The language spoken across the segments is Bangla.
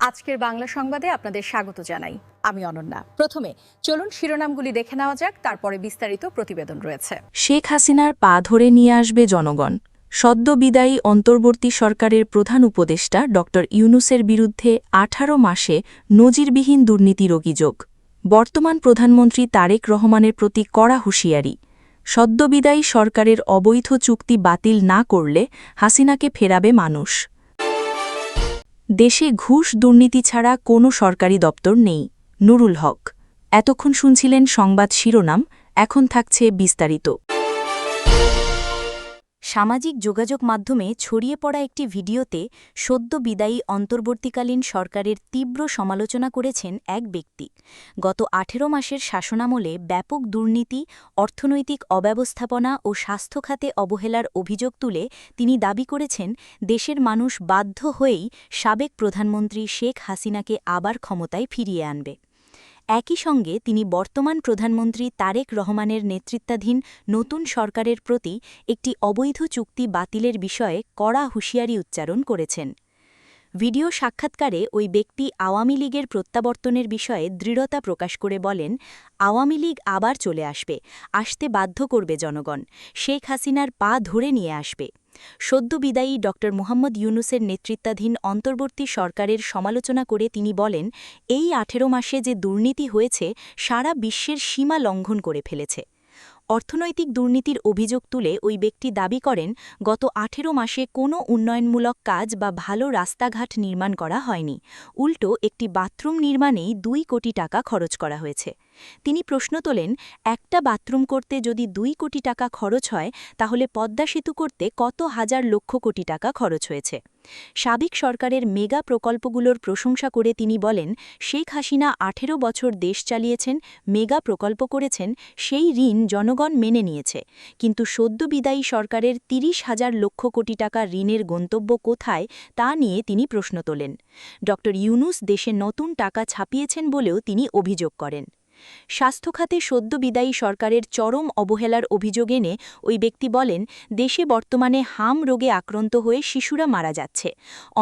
আজকের বাংলা সংবাদে আপনাদের স্বাগত জানাই। আমি অনন্যা। প্রথমে চলুন শিরোনামগুলি দেখে নেওয়া যাক, তারপরে বিস্তারিত প্রতিবেদন রয়েছে। শেখ হাসিনার পা ধরে নিয়ে আসবে জনগণ। সদ্য বিদায়ী অন্তর্বর্তী সরকারের প্রধান উপদেষ্টা ড ইউনূসের বিরুদ্ধে 18 মাসে নজিরবিহীন দুর্নীতির অভিযোগ। বর্তমান প্রধানমন্ত্রী তারেক রহমানের প্রতি কড়া হুঁশিয়ারি। সদ্য বিদায়ী সরকারের অবৈধ চুক্তি বাতিল না করলে হাসিনাকে ফেরাবে মানুষ। দেশে ঘুষ দুর্নীতি ছাড়া কোনো সরকারি দপ্তর নেই। নুরুল হক। এতক্ষণ শুনছিলেন সংবাদ শিরোনাম, এখন থাকছে বিস্তারিত। সামাজিক যোগাযোগ মাধ্যমে ছড়িয়ে পড়া একটি ভিডিওতে সদ্য বিদায়ী অন্তর্বর্তীকালীন সরকারের তীব্র সমালোচনা করেছেন এক ব্যক্তি। গত 18 মাসের শাসনামলে ব্যাপক দুর্নীতি, অর্থনৈতিক অব্যবস্থাপনা ও স্বাস্থ্য খাতে অবহেলার অভিযোগ তুলে তিনি দাবি করেছেন, দেশের মানুষ বাধ্য হয়েই সাবেক প্রধানমন্ত্রী শেখ হাসিনাকে আবার ক্ষমতায় ফিরিয়ে আনবে। একই সঙ্গে তিনি বর্তমান প্রধানমন্ত্রী তারেক রহমানের নেতৃত্বাধীন নতুন সরকারের প্রতি একটি অবৈধ চুক্তি বাতিলের বিষয়ে কড়া হুঁশিয়ারি উচ্চারণ করেছেন। ভিডিও সাক্ষাৎকারে ওই ব্যক্তি আওয়ামী লীগের প্রত্যাবর্তনের বিষয়ে দৃঢ়তা প্রকাশ করে বলেন, আওয়ামী লীগ আবার চলে আসতে বাধ্য করবে জনগণ, শেখ হাসিনার পা ধরে নিয়ে আসবে। সদ্য বিদায়ী ড মোহাম্মদ ইউনূসের নেতৃত্বাধীন অন্তর্বর্তী সরকারের সমালোচনা করে তিনি বলেন, এই 18 মাসে যে দুর্নীতি হয়েছে সারা বিশ্বের সীমা লঙ্ঘন করে ফেলেছে। অর্থনৈতিক দুর্নীতির অভিযোগ তুলে ওই ব্যক্তি দাবি করেন, গত 18 মাসে কোনো উন্নয়নমূলক কাজ বা ভালো রাস্তাঘাট নির্মাণ করা হয়নি, উল্টো একটি বাথরুম নির্মাণেই 2 কোটি টাকা খরচ করা হয়েছে। তিনি প্রশ্ন তোলেন, একটা বাথরুম করতে যদি 2 কোটি টাকা খরচ হয়, তাহলে পদ্মা সেতু করতে কত হাজার লক্ষ কোটি টাকা খরচ হয়েছে। সাবেক সরকারের মেগা প্রকল্পগুলোর প্রশংসা করে তিনি বলেন, শেখ হাসিনা 18 বছর দেশ চালিয়েছেন, মেগা প্রকল্প করেছেন, সেই ঋণ জনগণ মেনে নিয়েছে। কিন্তু সদ্য বিদায়ী সরকারের 30,000 লক্ষ কোটি টাকা ঋণের গন্তব্য কোথায় তা নিয়ে তিনি প্রশ্ন তোলেন। ড ইউনূস দেশে নতুন টাকা ছাপিয়েছেন বলেও তিনি অভিযোগ করেন। স্বাস্থ্য খাতে সদ্য বিদায়ী সরকারের চরম অবহেলার অভিযোগ এনে ওই ব্যক্তি বলেন, দেশে বর্তমানে হাম রোগে আক্রান্ত হয়ে শিশুরা মারা যাচ্ছে।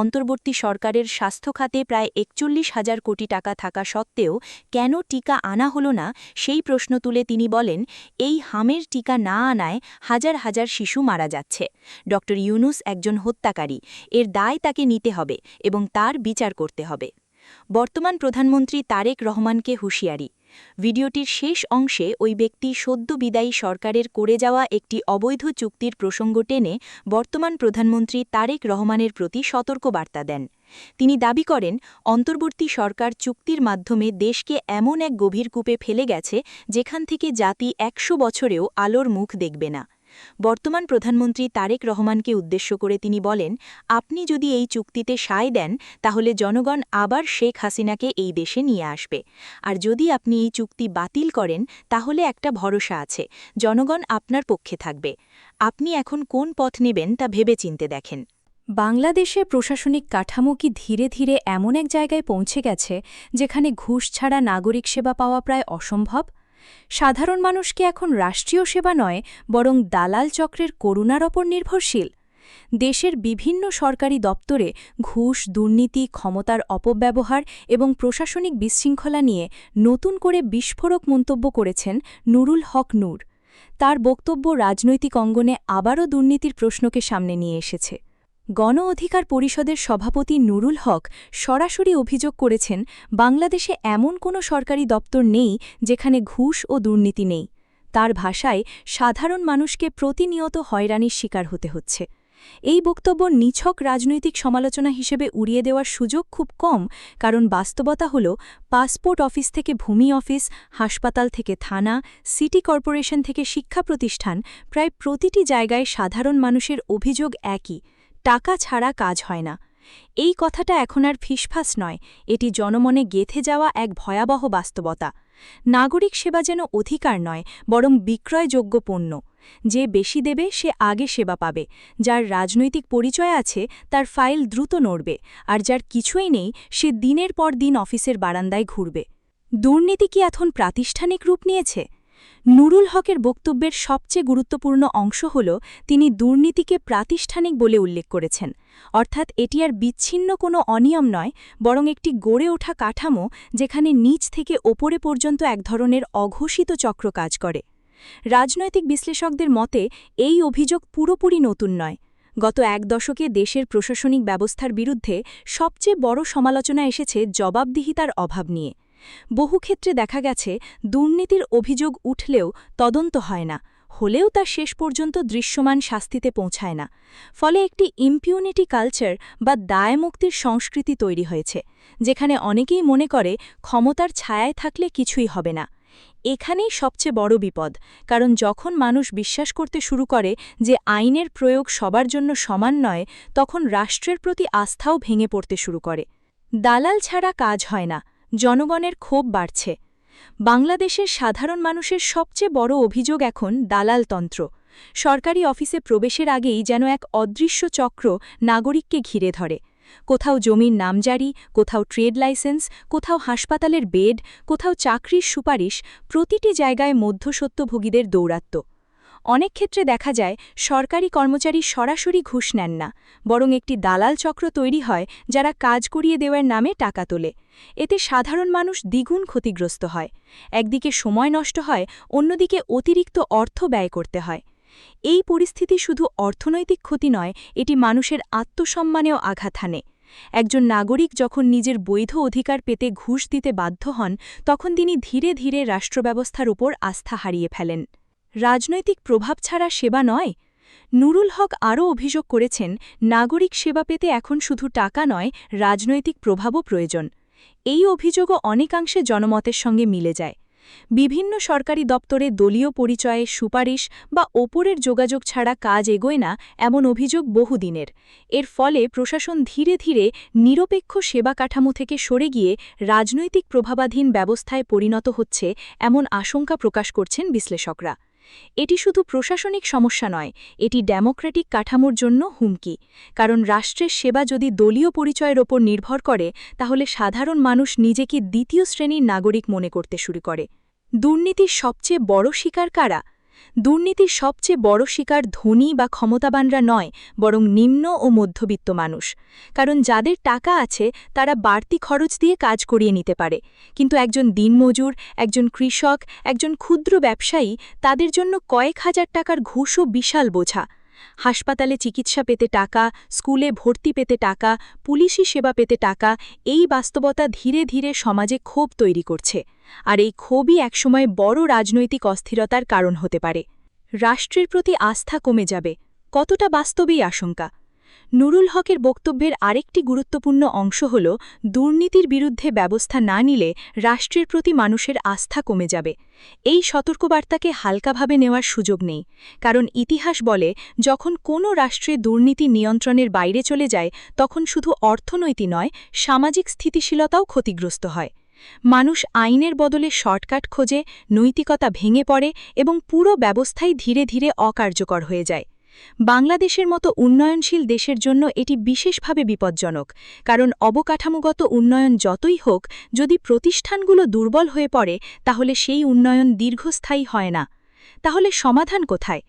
অন্তর্বর্তী সরকারের স্বাস্থ্য খাতে প্রায় 41,000 কোটি টাকা থাকা সত্ত্বেও কেন টিকা আনা হলো না, সেই প্রশ্ন তুলে তিনি বলেন, এই হামের টিকা না আনায় হাজার হাজার শিশু মারা যাচ্ছে। ড ইউনূস একজন হত্যাকারী, এর দায় তাকে নিতে হবে এবং তার বিচার করতে হবে। বর্তমান প্রধানমন্ত্রী তারেক রহমানকে হুঁশিয়ারি। ভিডিওটির শেষ অংশে ওই ব্যক্তি সদ্য বিদায়ী সরকারের করে যাওয়া একটি অবৈধ চুক্তির প্রসঙ্গ টেনে বর্তমান প্রধানমন্ত্রী তারেক রহমানের প্রতি সতর্কবার্তা দেন। তিনি দাবি করেন, অন্তর্বর্তী সরকার চুক্তির মাধ্যমে দেশকে এমন এক গভীর কূপে ফেলে গেছে, যেখান থেকে জাতি 100 বছরেও আলোর মুখ দেখবে না। বর্তমান প্রধানমন্ত্রী তারেক রহমানকে উদ্দেশ্য করে তিনি বলেন, আপনি যদি এই চুক্তিতে সায় দেন, তাহলে জনগণ আবার শেখ হাসিনাকে এই দেশে নিয়ে আসবে। আর যদি আপনি এই চুক্তি বাতিল করেন, তাহলে একটা ভরসা আছে, জনগণ আপনার পক্ষে থাকবে। আপনি এখন কোন পথ নেবেন তা ভেবেচিন্তে দেখেন। বাংলাদেশের প্রশাসনিক কাঠামো কি ধীরে ধীরে এমন এক জায়গায় পৌঁছে গেছে, যেখানে ঘুষ ছাড়া নাগরিক সেবা পাওয়া প্রায় অসম্ভব? সাধারণ মানুষ কি এখন রাষ্ট্রীয় সেবা নয়, বরং দালাল চক্রের করুণার ওপর নির্ভরশীল? দেশের বিভিন্ন সরকারি দপ্তরে ঘুষ, দুর্নীতি, ক্ষমতার অপব্যবহার এবং প্রশাসনিক বিশৃঙ্খলা নিয়ে নতুন করে বিস্ফোরক মন্তব্য করেছেন নুরুল হক নূর। তার বক্তব্য রাজনৈতিক অঙ্গনে আবারও দুর্নীতির প্রশ্নকে সামনে নিয়ে এসেছে। গণ অধিকার পরিষদের সভাপতি নুরুল হক সরাসরি অভিযোগ করেছেন, বাংলাদেশে এমন কোনো সরকারি দপ্তর নেই যেখানে ঘুষ ও দুর্নীতি নেই। তার ভাষায়, সাধারণ মানুষকে প্রতিনিয়ত হয়রানির শিকার হতে হচ্ছে। এই বক্তব্য নিছক রাজনৈতিক সমালোচনা হিসেবে উড়িয়ে দেওয়ার সুযোগ খুব কম, কারণ বাস্তবতা হল, পাসপোর্ট অফিস থেকে ভূমি অফিস, হাসপাতাল থেকে থানা, সিটি কর্পোরেশন থেকে শিক্ষা প্রতিষ্ঠান, প্রায় প্রতিটি জায়গায় সাধারণ মানুষের অভিযোগ একই, টাকা ছাড়া কাজ হয় না। এই কথাটা এখন আর ফিসফাস নয়, এটি জনমনে গেঁথে যাওয়া এক ভয়াবহ বাস্তবতা। নাগরিক সেবা যেন অধিকার নয়, বরং বিক্রয়যোগ্য পণ্য। যে বেশি দেবে সে আগে সেবা পাবে, যার রাজনৈতিক পরিচয় আছে তার ফাইল দ্রুত নড়বে, আর যার কিছুই নেই সে দিনের পর দিন অফিসের বারান্দায় ঘুরবে। দুর্নীতি কি এখন প্রাতিষ্ঠানিক রূপ নিয়েছে? নুরুল হকের বক্তব্যের সবচেয়ে গুরুত্বপূর্ণ অংশ হল তিনি দুর্নীতিকে প্রাতিষ্ঠানিক বলে উল্লেখ করেছেন, অর্থাৎ এটি আর বিচ্ছিন্ন কোনো অনিয়ম নয়, বরং একটি গড়ে ওঠা কাঠামো যেখানে নিচ থেকে ওপরে পর্যন্ত এক ধরনের অঘোষিত চক্র কাজ করে। রাজনৈতিক বিশ্লেষকদের মতে এই অভিযোগ পুরোপুরি নতুন নয়। গত এক দশকে দেশের প্রশাসনিক ব্যবস্থার বিরুদ্ধে সবচেয়ে বড় সমালোচনা এসেছে জবাবদিহিতার অভাব নিয়ে। বহু ক্ষেত্রে দেখা গেছে দুর্নীতির অভিযোগ উঠলেও তদন্ত হয় না, হলেও তা শেষ পর্যন্ত দৃশ্যমান শাস্তিতে পৌঁছায় না। ফলে একটি ইম্পিউনিটি কালচার বা দায়মুক্তির সংস্কৃতি তৈরি হয়েছে, যেখানে অনেকেই মনে করে ক্ষমতার ছায়ায় থাকলে কিছুই হবে না। এখানেই সবচেয়ে বড় বিপদ, কারণ যখন মানুষ বিশ্বাস করতে শুরু করে যে আইনের প্রয়োগ সবার জন্য সমান নয়, তখন রাষ্ট্রের প্রতি আস্থাও ভেঙে পড়তে শুরু করে। দালাল ছাড়া কাজ হয় না, জনগণের ক্ষোভ বাড়ছে। বাংলাদেশের সাধারণ মানুষের সবচেয়ে বড় অভিযোগ এখন দালালতন্ত্র। সরকারি অফিসে প্রবেশের আগেই যেন এক অদৃশ্য চক্র নাগরিককে ঘিরে ধরে। কোথাও জমির নামজারি, কোথাও ট্রেড লাইসেন্স, কোথাও হাসপাতালের বেড, কোথাও চাকরির সুপারিশ, প্রতিটি জায়গায় মধ্যস্বত্বভোগীদের দৌরাত্ম্য। অনেক ক্ষেত্রে দেখা যায় সরকারি কর্মচারী সরাসরি ঘুষ নেন না, বরং একটি দালাল চক্র তৈরি হয় যারা কাজ করিয়ে দেওয়ার নামে টাকা তোলে। এতে সাধারণ মানুষ দ্বিগুণ ক্ষতিগ্রস্ত হয়। একদিকে সময় নষ্ট হয়, অন্যদিকে অতিরিক্ত অর্থ ব্যয় করতে হয়। এই পরিস্থিতি শুধু অর্থনৈতিক ক্ষতি নয়, এটি মানুষের আত্মসম্মানেও আঘাত হানে। একজন নাগরিক যখন নিজের বৈধ অধিকার পেতে ঘুষ দিতে বাধ্য হন, তখন তিনি ধীরে ধীরে রাষ্ট্রব্যবস্থার উপর আস্থা হারিয়ে ফেলেন। রাজনৈতিক প্রভাব ছাড়া সেবা নয়। নুরুল হক আরও অভিযোগ করেছেন, নাগরিক সেবা পেতে এখন শুধু টাকা নয়, রাজনৈতিক প্রভাবও প্রয়োজন। এই অভিযোগও অনেকাংশে জনমতের সঙ্গে মিলে যায়। বিভিন্ন সরকারি দপ্তরে দলীয় পরিচয়ে, সুপারিশ বা ওপরের যোগাযোগ ছাড়া কাজ এগোয় না, এমন অভিযোগ বহুদিনের। এর ফলে প্রশাসন ধীরে ধীরে নিরপেক্ষ সেবা কাঠামো থেকে সরে গিয়ে রাজনৈতিক প্রভাবাধীন ব্যবস্থায় পরিণত হচ্ছে, এমন আশঙ্কা প্রকাশ করছেন বিশ্লেষকরা। এটি শুধু প্রশাসনিক সমস্যা নয়, এটি ডেমোক্রেটিক কাঠামোর জন্য হুমকি। কারণ রাষ্ট্রের সেবা যদি দলীয় পরিচয়ের ওপর নির্ভর করে, তাহলে সাধারণ মানুষ নিজেকে দ্বিতীয় শ্রেণীর নাগরিক মনে করতে শুরু করে। দুর্নীতির সবচেয়ে বড় শিকার কারা? দুর্নীতির সবচেয়ে বড় শিকার ধনী বা ক্ষমতাবানরা নয়, বরং নিম্ন ও মধ্যবিত্ত মানুষ। কারণ যাদের টাকা আছে তারা বাড়তি খরচ দিয়ে কাজ করিয়ে নিতে পারে, কিন্তু একজন দিনমজুর, একজন কৃষক, একজন ক্ষুদ্র ব্যবসায়ী, তাদের জন্য কয়েক হাজার টাকার ঘুষও বিশাল বোঝা। হাসপাতালে চিকিৎসা পেতে টাকা, স্কুলে ভর্তি পেতে টাকা, পুলিশি সেবা পেতে টাকা, এই বাস্তবতা ধীরে ধীরে সমাজে ক্ষোভ তৈরি করছে। আর এই ক্ষোভই একসময় বড় রাজনৈতিক অস্থিরতার কারণ হতে পারে। রাষ্ট্রের প্রতি আস্থা কমে যাবে, কতটা বাস্তবেই আশঙ্কা? নুরুল হকের বক্তব্যের আরেকটি গুরুত্বপূর্ণ অংশ হল, দুর্নীতির বিরুদ্ধে ব্যবস্থা না নিলে রাষ্ট্রের প্রতি মানুষের আস্থা কমে যাবে। এই সতর্কবার্তাকে হালকাভাবে নেওয়ার সুযোগ নেই, কারণ ইতিহাস বলে যখন কোনো রাষ্ট্রে দুর্নীতি নিয়ন্ত্রণের বাইরে চলে যায়, তখন শুধু অর্থনৈতিক নয়, সামাজিক স্থিতিশীলতাও ক্ষতিগ্রস্ত হয়। মানুষ আইনের বদলে শর্টকাট খোঁজে, নৈতিকতা ভেঙে পড়ে এবং পুরো ব্যবস্থাই ধীরে ধীরে অকার্যকর হয়ে যায়। বাংলাদেশের মতো উন্নয়নশীল দেশের জন্য এটি বিশেষভাবে বিপজ্জনক, কারণ অবকাঠামোগত উন্নয়ন যতই হোক, যদি প্রতিষ্ঠানগুলো দুর্বল হয়ে পড়ে, তাহলে সেই উন্নয়ন দীর্ঘস্থায়ী হয় না। তাহলে সমাধান কোথায়?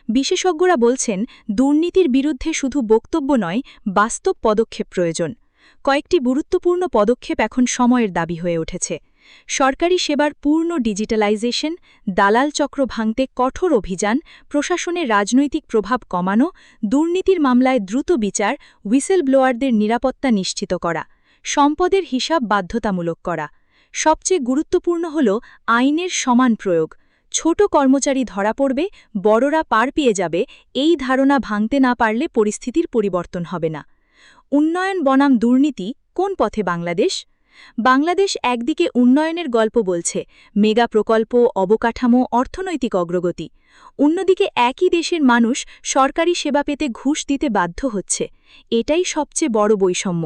বিশেষজ্ঞরা বলছেন, দুর্নীতির বিরুদ্ধে শুধু বক্তব্য নয়, বাস্তব পদক্ষেপ প্রয়োজন। কয়েকটি গুরুত্বপূর্ণ পদক্ষেপ এখন সময়ের দাবি হয়ে উঠেছে। সরকারি সেবার পূর্ণ ডিজিটালাইজেশন, দালাল চক্র ভাঙতে কঠোর অভিযান, প্রশাসনের রাজনৈতিক প্রভাব কমানো, দুর্নীতির মামলায় দ্রুত বিচার, হুইসেলব্লোয়ারদের নিরাপত্তা নিশ্চিত করা, সম্পদের হিসাব বাধ্যতামূলক করা। সবচেয়ে গুরুত্বপূর্ণ হল আইনের সমান প্রয়োগ। ছোট কর্মচারী ধরা পড়বে, বড়রা পার পেয়ে যাবে, এই ধারণা ভাঙতে না পারলে পরিস্থিতির পরিবর্তন হবে না। উন্নয়ন বনাম দুর্নীতি, কোন পথে বাংলাদেশ? বাংলাদেশ একদিকে উন্নয়নের গল্প বলছে, মেগা প্রকল্প, অবকাঠামো, অর্থনৈতিক অগ্রগতি। অন্যদিকে একই দেশের মানুষ সরকারি সেবা পেতে ঘুষ দিতে বাধ্য হচ্ছে। এটাই সবচেয়ে বড় বৈষম্য।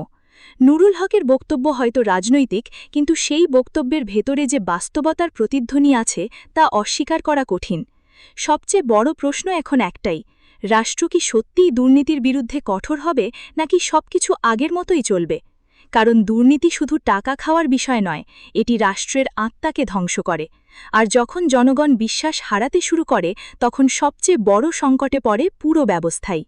নুরুল হকের বক্তব্য হয়তো রাজনৈতিক, কিন্তু সেই বক্তব্যের ভেতরে যে বাস্তবতার প্রতিধ্বনি আছে তা অস্বীকার করা কঠিন। সবচেয়ে বড় প্রশ্ন এখন একটাই, রাষ্ট্র কি সত্যিই দুর্নীতির বিরুদ্ধে কঠোর হবে, নাকি সবকিছু আগের মতোই চলবে? কারণ দুর্নীতি শুধু টাকা খাওয়ার বিষয় নয়, এটি রাষ্ট্রের আত্মাকে ধ্বংস করে। আর যখন জনগণ বিশ্বাস হারাতে শুরু করে, তখন সবচেয়ে বড় সংকটে পড়ে পুরো ব্যবস্থাই।